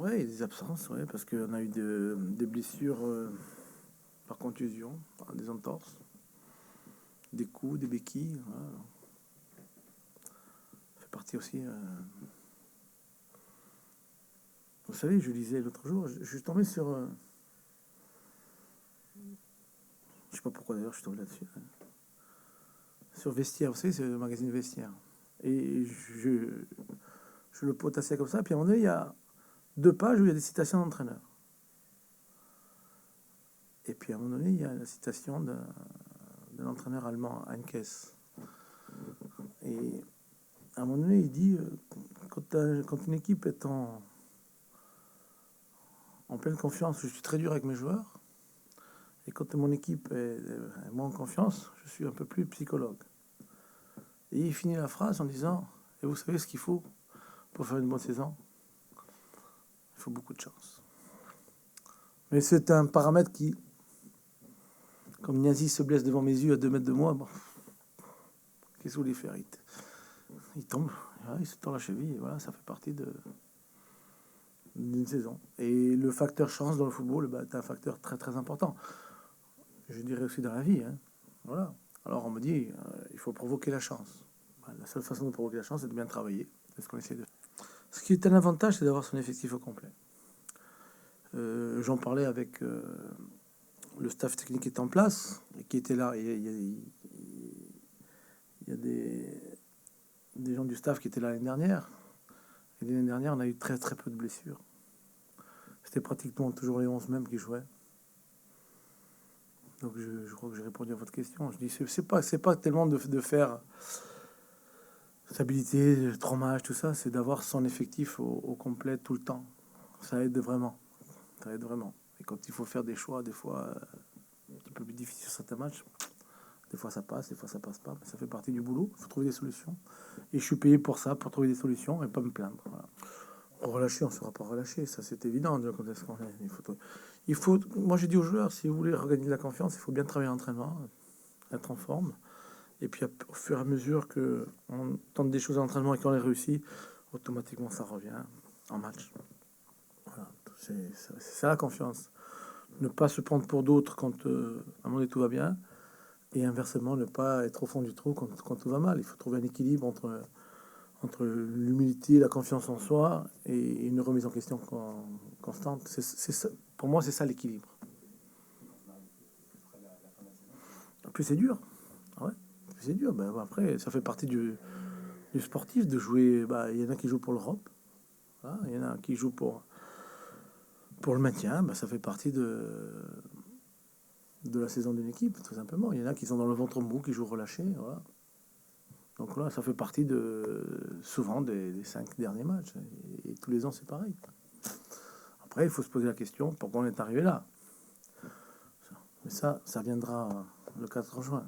Ouais, il y a des absences, ouais, parce qu'on a eu des blessures par contusion, des entorses, des coups, des béquilles. Voilà. Ça fait partie aussi. Vous savez, je lisais l'autre jour, je suis tombé sur. Je sais pas pourquoi d'ailleurs, je suis tombé là-dessus. Sur Vestiaire, vous savez, c'est le magazine Vestiaire. Et je le potassais comme ça, puis à un moment donné, il y a 2 pages où il y a des citations d'entraîneurs. Et puis à un moment donné, il y a la citation de l'entraîneur allemand, Heinkes. Et à un moment donné, il dit quand une équipe est en pleine confiance, je suis très dur avec mes joueurs. Et quand mon équipe est moins en confiance, je suis un peu plus psychologue. Et il finit la phrase en disant et vous savez ce qu'il faut pour faire une bonne saison? Il faut beaucoup de chance. Mais c'est un paramètre qui, comme Niazi se blesse devant mes yeux à 2 mètres de moi, bon, qu'est-ce que vous voulez faire? Il tombe, il se tord la cheville, et voilà, ça fait partie d'une saison. Et le facteur chance dans le football, est un facteur très très important. Je dirais aussi dans la vie. Hein. Voilà. Alors on me dit, il faut provoquer la chance. La seule façon de provoquer la chance, c'est de bien travailler. C'est ce qu'on essaie de faire. Ce qui est un avantage, c'est d'avoir son effectif au complet. J'en parlais avec le staff technique qui est en place, et qui était là. Il y a des gens du staff qui étaient là l'année dernière. Et l'année dernière, on a eu très très peu de blessures. C'était pratiquement toujours les 11 mêmes qui jouaient. Donc je crois que j'ai répondu à votre question. Je dis c'est pas tellement de faire stabilité, 3 matchs, tout ça, c'est d'avoir son effectif au complet tout le temps. Ça aide vraiment. Ça aide vraiment. Et quand il faut faire des choix, des fois un petit peu plus difficiles sur certains matchs, des fois ça passe, des fois ça passe pas. Mais ça fait partie du boulot. Il faut trouver des solutions. Et je suis payé pour ça, pour trouver des solutions et pas me plaindre. Voilà. Relâcher, on ne sera pas relâché, ça c'est évident. Quand est-ce qu'on est. Moi j'ai dit aux joueurs, si vous voulez regagner de la confiance, il faut bien travailler l'entraînement, être en forme. Et puis au fur et à mesure qu'on tente des choses à l'entraînement et qu'on les réussit, automatiquement ça revient en match. Voilà. C'est ça la confiance. Ne pas se prendre pour d'autres quand à un moment donné tout va bien, et inversement ne pas être au fond du trou quand tout va mal. Il faut trouver un équilibre entre l'humilité, la confiance en soi et une remise en question constante. Ça, pour moi, c'est ça l'équilibre. En plus, c'est dur. Ah ouais, c'est dur. Ben, après, ça fait partie du sportif de jouer. Il y en a qui jouent pour l'Europe. Voilà. Il y en a qui jouent pour le maintien. Ben, ça fait partie de la saison d'une équipe, tout simplement. Il y en a qui sont dans le ventre mou, qui jouent relâchés. Voilà. Donc là, ça fait partie souvent des 5 derniers matchs. Et tous les ans, c'est pareil. Après, il faut se poser la question pourquoi on est arrivé là. Mais ça viendra le 4 juin.